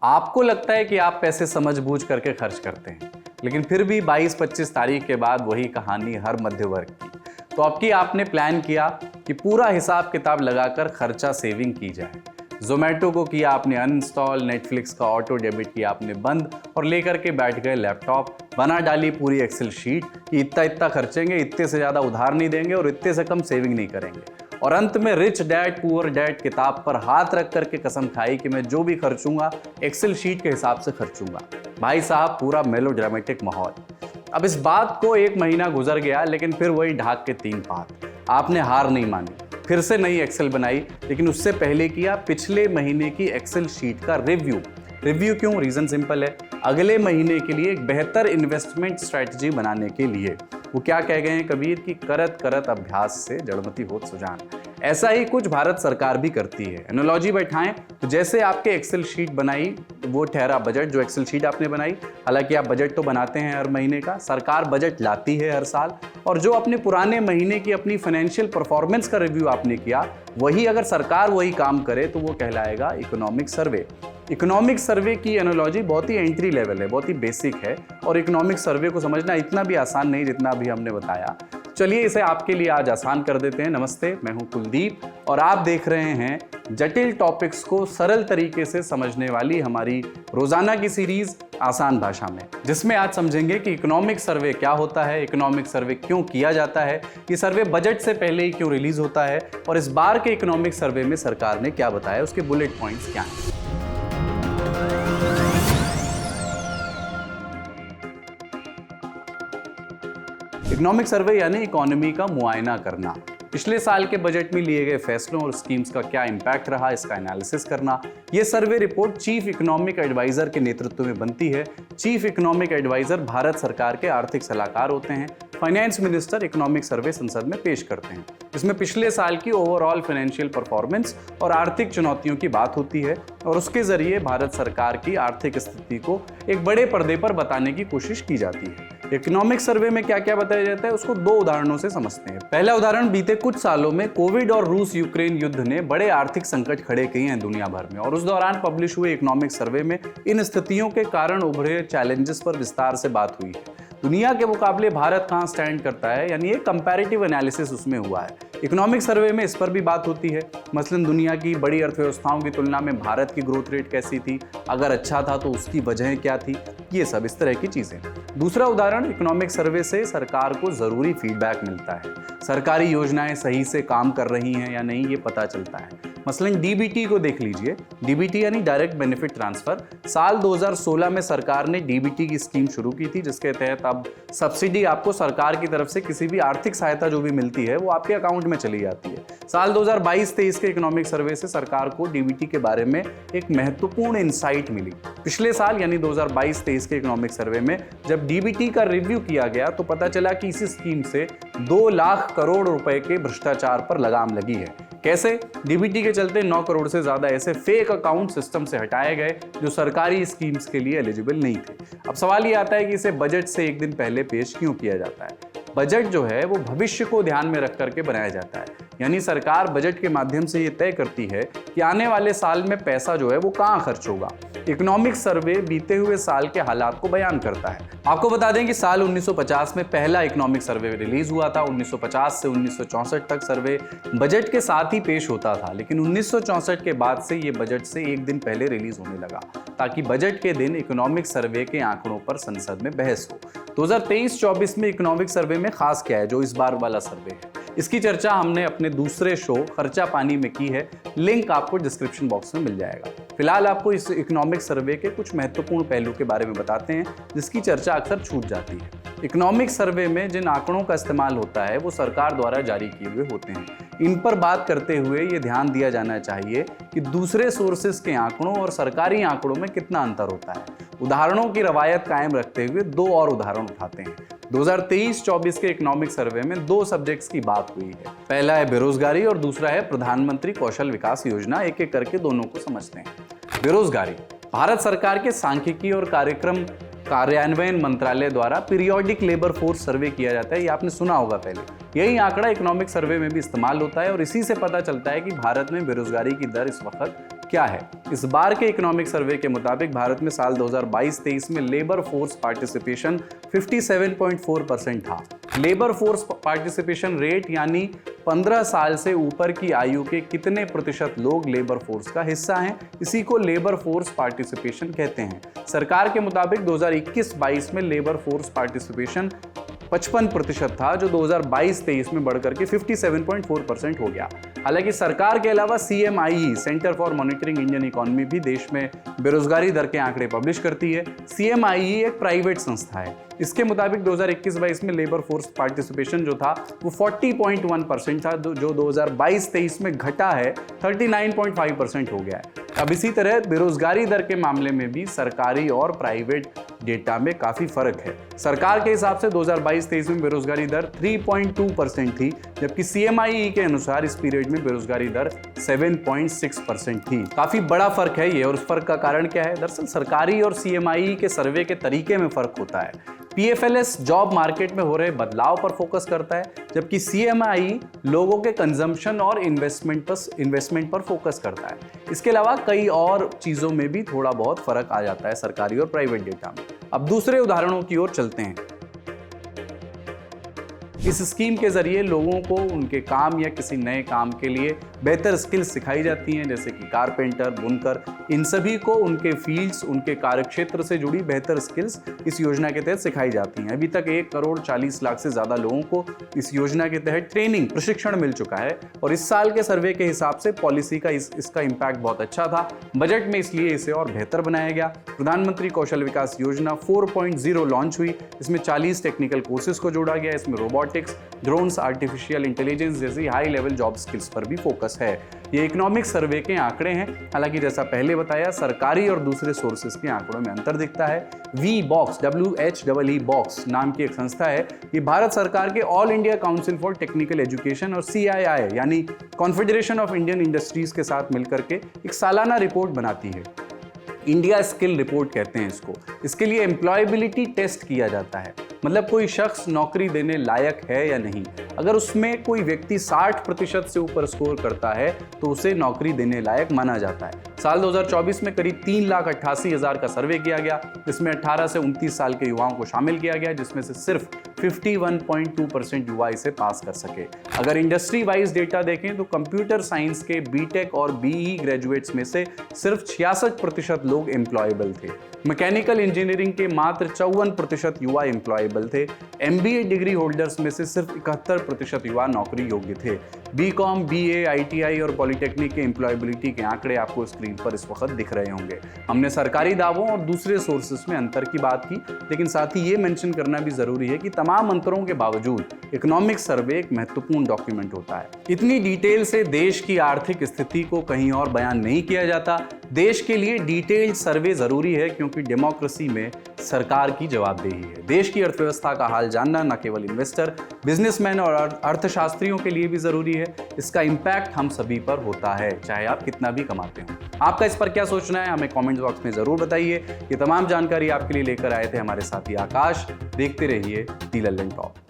आपको लगता है कि आप पैसे समझ-बूझ करके खर्च करते हैं, लेकिन फिर भी 22-25 तारीख के बाद वही कहानी हर मध्य वर्ग की। तो अब की आपने प्लान किया कि पूरा हिसाब किताब लगाकर खर्चा सेविंग की जाए। ज़ोमैटो को किया आपने अनइंस्टॉल, नेटफ्लिक्स का ऑटो डेबिट किया आपने बंद और लेकर के बैठ गए लैपटॉप। बना डाली पूरी एक्सेल शीट कि इतना खर्चेंगे, इतने से ज़्यादा उधार नहीं देंगे और इतने से कम सेविंग नहीं करेंगे। और अंत में रिच डैड पुअर डैड किताब पर हाथ रख करके कसम खाई कि मैं जो भी खर्चूंगा एक्सेल शीट के हिसाब से खर्चूंगा। भाई साहब, पूरा मेलोड्रामेटिक माहौल। अब इस बात को 1 महीना गुजर गया, लेकिन फिर वही ढाक के 3 पात। आपने हार नहीं मानी, फिर से नई एक्सेल बनाई, लेकिन उससे पहले किया पिछले महीने की एक्सेल शीट का रिव्यू क्यों? रीजन सिंपल है, अगले महीने के लिए एक बेहतर इन्वेस्टमेंट स्ट्रैटेजी बनाने के लिए। वो क्या कह गए हैं कबीर की करत करत अभ्यास से जड़मति होत सुजान। ऐसा ही कुछ भारत सरकार भी करती है। एनालॉजी बैठाएं तो जैसे आपके एक्सेल शीट बनाई वो ठहरा बजट, जो एक्सेल शीट आपने बनाई। हालांकि आप बजट तो बनाते हैं हर महीने का, सरकार बजट लाती है हर साल, और जो अपने पुराने महीने की अपनी फाइनेंशियल परफॉर्मेंस का रिव्यू आपने किया, वही अगर सरकार वही काम करे तो वो कहलाएगा इकोनॉमिक सर्वे। इकोनॉमिक सर्वे की एनालॉजी बहुत ही एंट्री लेवल है, बहुत ही बेसिक है, और इकोनॉमिक सर्वे को समझना इतना भी आसान नहीं जितना अभी हमने बताया। चलिए इसे आपके लिए आज आसान कर देते हैं। नमस्ते, मैं हूं कुलदीप और आप देख रहे हैं जटिल टॉपिक्स को सरल तरीके से समझने वाली हमारी रोजाना की सीरीज आसान भाषा में, जिसमें आज समझेंगे कि इकोनॉमिक सर्वे क्या होता है, इकोनॉमिक सर्वे क्यों किया जाता है, ये सर्वे बजट से पहले ही क्यों रिलीज होता है, और इस बार के इकोनॉमिक सर्वे में सरकार ने क्या बताया, उसके बुलेट पॉइंट्स क्या हैं। इकोनॉमिक सर्वे यानी इकोनॉमी का मुआयना करना, पिछले साल के बजट में लिए गए फैसलों और स्कीम्स का क्या इंपैक्ट रहा, इसका एनालिसिस करना। यह survey report chief economic adviser के नेतृत्व में बनती है। चीफ इकोनॉमिक एडवाइजर भारत सरकार के आर्थिक सलाहकार होते हैं। फाइनेंस मिनिस्टर इकोनॉमिक सर्वे संसद में पेश करते हैं। इसमें पिछले साल की ओवरऑल फाइनेंशियल परफॉर्मेंस और आर्थिक चुनौतियों की बात होती है, और उसके जरिए भारत सरकार की आर्थिक स्थिति को एक बड़े पर्दे पर बताने की कोशिश की जाती है। इकोनॉमिक सर्वे में क्या क्या बताया जाता है, उसको 2 उदाहरणों से समझते हैं। पहला उदाहरण, बीते कुछ सालों में कोविड और रूस यूक्रेन युद्ध ने बड़े आर्थिक संकट खड़े किए हैं दुनिया भर में, और उस दौरान पब्लिश हुए इकोनॉमिक सर्वे में इन स्थितियों के कारण उभरे चैलेंजेस पर विस्तार से बात हुई है। दुनिया के मुकाबले भारत कहां स्टैंड करता है, यानी एक कंपैरेटिव एनालिसिस उसमें हुआ है। इकोनॉमिक सर्वे में इस पर भी बात होती है, मसलन दुनिया की बड़ी अर्थव्यवस्थाओं की तुलना में भारत की ग्रोथ रेट कैसी थी, अगर अच्छा था तो उसकी वजह क्या थी, ये सब इस तरह की चीजें। दूसरा उदाहरण, इकोनॉमिक सर्वे से सरकार को जरूरी फीडबैक मिलता है, सरकारी योजनाएं सही से काम कर रही हैं या नहीं, ये पता चलता है। मसलन डीबीटी को देख लीजिए, डीबीटी यानी डायरेक्ट बेनिफिट ट्रांसफर। साल 2016 में सरकार ने डीबीटी की स्कीम शुरू की थी, जिसके तहत अब सब्सिडी आपको सरकार की तरफ से किसी भी आर्थिक सहायता जो भी मिलती है वो आपके अकाउंट में चली जाती है। साल 2022-23 के इकोनॉमिक सर्वे से सरकार को डीबीटी के बारे में एक महत्वपूर्ण इंसाइट मिली। पिछले साल यानी 2022-23 के इकोनॉमिक सर्वे में जब डीबीटी का रिव्यू किया गया तो पता चला कि इसी स्कीम से 2 लाख करोड़ रुपए के भ्रष्टाचार पर लगाम लगी है। कैसे? डीबीटी के चलते 9 करोड़ से ज्यादा ऐसे फेक अकाउंट सिस्टम से हटाए गए जो सरकारी स्कीम्स के लिए एलिजिबल नहीं थे। अब सवाल ये आता है कि इसे बजट से 1 दिन पहले पेश क्यों किया जाता है? बजट जो है वो भविष्य को ध्यान में रख करके बनाया जाता है, यानी सरकार बजट के माध्यम से ये तय करती है कि आने वाले साल में पैसा जो है वो कहाँ खर्च होगा। इकोनॉमिक सर्वे बीते हुए साल के हालात को बयान करता है। आपको बता दें कि साल 1950 में पहला इकोनॉमिक सर्वे रिलीज हुआ था। 1950 से 1964 तक सर्वे बजट के साथ ही पेश होता था, लेकिन 1964 के बाद से ये बजट से 1 दिन पहले रिलीज होने लगा, ताकि बजट के दिन इकोनॉमिक सर्वे के आंकड़ों पर संसद में बहस हो। 2023-24 में इकोनॉमिक सर्वे में खास क्या है जो इस बार वाला सर्वे है, इसकी चर्चा हमने अपने दूसरे शो खर्चा पानी में की है, लिंक आपको डिस्क्रिप्शन बॉक्स में मिल जाएगा। फिलहाल आपको इस इकोनॉमिक सर्वे के कुछ महत्वपूर्ण पहलू के बारे में बताते हैं जिसकी चर्चा अक्सर छूट जाती है। इकोनॉमिक सर्वे में जिन आंकड़ों का इस्तेमाल होता है वो सरकार द्वारा जारी किए हुए होते हैं। इन पर बात करते हुए ये ध्यान दिया जाना चाहिए कि दूसरे सोर्सेस के आंकड़ों और सरकारी आंकड़ों में कितना अंतर होता है। उदाहरणों की रवायत कायम रखते हुए 2 और उदाहरण उठाते हैं। 2023-24 के इकोनॉमिक सर्वे में 2 सब्जेक्ट्स की बात हुई है। पहला है बेरोजगारी और दूसरा है प्रधानमंत्री कौशल विकास योजना। एक एक करके दोनों को समझते हैं। बेरोजगारी, भारत सरकार के सांख्यिकी और कार्यक्रम कार्यान्वयन मंत्रालय द्वारा पीरियोडिक लेबर फोर्स सर्वे किया जाता है, ये आपने सुना होगा पहले। यही आंकड़ा इकोनॉमिक सर्वे में भी इस्तेमाल होता है और इसी से पता चलता है कि भारत में बेरोजगारी की दर इस वक्त क्या है? इस बार के इकोनॉमिक सर्वे के मुताबिक भारत में साल 2022-23 में लेबर फोर्स पार्टिसिपेशन 57.4% था। लेबर फोर्स पार्टिसिपेशन रेट यानी 15 साल से ऊपर की आयु के कितने प्रतिशत लोग लेबर फोर्स का हिस्सा हैं, इसी को लेबर फोर्स पार्टिसिपेशन कहते हैं। सरकार के मुताबिक 2021-22 में लेबर फोर्स पार्टिसिपेशन 55% था, जो 2022-23 में बढ़कर के 57.4% हो गया। हालांकि सरकार के अलावा CMIE centre for monitoring Indian economy भी देश में बेरोजगारी दर के आंकड़े पब्लिश करती है। CMIE एक प्राइवेट संस्था है। इसके मुताबिक 2021-22 में लेबर फोर्स पार्टिसिपेशन जो था वो 40.1% था, जो 2022-23 में घटा है 39.5% हो गया है। अब इसी तरह बेरोजगारी दर के मामले में भी सरकारी और प्राइवेट डेटा में काफी फर्क है। सरकार के हिसाब से 2022-23 में बेरोजगारी दर 3.2% थी, जबकि CMIE के अनुसार इस पीरियड में बेरोजगारी दर 7.6% थी। काफी बड़ा फर्क है ये, और उस फर्क का कारण क्या है? दरअसल सरकारी और CMIE के सर्वे के तरीके में फर्क होता है। PFLS जॉब मार्केट में हो रहे बदलाव पर फोकस करता है, जबकि CMIE लोगों के कंजम्पशन और इन्वेस्टमेंट पर फोकस करता है। इसके अलावा कई और चीजों में भी थोड़ा बहुत फर्क आ जाता है सरकारी और प्राइवेट डेटा में। अब दूसरे उदाहरणों की ओर चलते हैं। इस स्कीम के जरिए लोगों को उनके काम या किसी नए काम के लिए बेहतर स्किल्स सिखाई जाती हैं, जैसे कि कारपेंटर, बुनकर, इन सभी को उनके फील्ड्स, उनके कार्यक्षेत्र से जुड़ी बेहतर स्किल्स इस योजना के तहत सिखाई जाती हैं। अभी तक 1,40,00,000 से ज़्यादा लोगों को इस योजना के तहत ट्रेनिंग, प्रशिक्षण मिल चुका है, और इस साल के सर्वे के हिसाब से पॉलिसी का इसका इम्पैक्ट बहुत अच्छा था। बजट में इसलिए इसे और बेहतर बनाया गया। प्रधानमंत्री कौशल विकास योजना 4.0 लॉन्च हुई। इसमें 40 टेक्निकल कोर्सेज को जोड़ा गया। इसमें रोबोटिक्स, ड्रोन्स, आर्टिफिशियल इंटेलिजेंस जैसी हाई लेवल जॉब स्किल्स पर भी फोकस है। ये इकोनॉमिक सर्वे के आंकड़े हैं। हालांकि जैसा पहले बताया, सरकारी और दूसरे सोर्सेज के आंकड़ों में अंतर दिखता है। WHEE WHEE नाम की एक संस्था है। ये भारत सरकार के all India council for technical education और CII यानी कॉन्फेडरेशन ऑफ इंडियन इंडस्ट्रीज के साथ मिलकर के एक सालाना रिपोर्ट बनाती है। इंडिया स्किल रिपोर्ट कहते हैं इसको। इसके लिए एम्प्लॉयबिलिटी टेस्ट किया जाता है, मतलब कोई शख्स नौकरी देने लायक है या नहीं। अगर उसमें कोई व्यक्ति 60% से ऊपर स्कोर करता है तो उसे नौकरी देने लायक माना जाता है। साल 2024 में करीब 3,88,000 का सर्वे किया गया। इसमें 18 से 29 साल के युवाओं को शामिल किया गया, जिसमें से सिर्फ 51.2% युवा इसे पास कर सके। अगर इंडस्ट्री वाइज डेटा देखें तो कंप्यूटर साइंस के BTech और BE ग्रेजुएट्स में से सिर्फ 66% लोग एम्प्लॉयबल थे। मैकेनिकल इंजीनियरिंग के मात्र 54% युवा एम्प्लॉयबल थे। MBA डिग्री होल्डर्स में से सिर्फ 71% युवा नौकरी योग्य थे। BCom, BA, ITI और पॉलिटेक्निक के एम्प्लॉयबिलिटी के आंकड़े आपको स्क्रीन पर इस वक्त दिख रहे होंगे। हमने सरकारी दावों और दूसरे सोर्सेस में अंतर की बात की, लेकिन साथ ही ये मेंशन करना भी जरूरी है कि तमाम अंतरों के बावजूद इकोनॉमिक सर्वे एक महत्वपूर्ण डॉक्यूमेंट होता है। इतनी डिटेल से देश की आर्थिक स्थिति को कहीं और बयान नहीं किया जाता। देश के लिए डिटेल्ड सर्वे जरूरी है, क्योंकि डेमोक्रेसी में सरकार की जवाबदेही है। देश की अर्थव्यवस्था का हाल जानना न केवल इन्वेस्टर, बिजनेसमैन और अर्थशास्त्रियों के लिए भी जरूरी है। इसका इम्पैक्ट हम सभी पर होता है, चाहे आप कितना भी कमाते हो। आपका इस पर क्या सोचना है, हमें कमेंट बॉक्स में जरूर बताइए। ये तमाम जानकारी आपके लिए लेकर आए थे हमारे साथी आकाश। देखते रहिए दी लल्लन टॉप।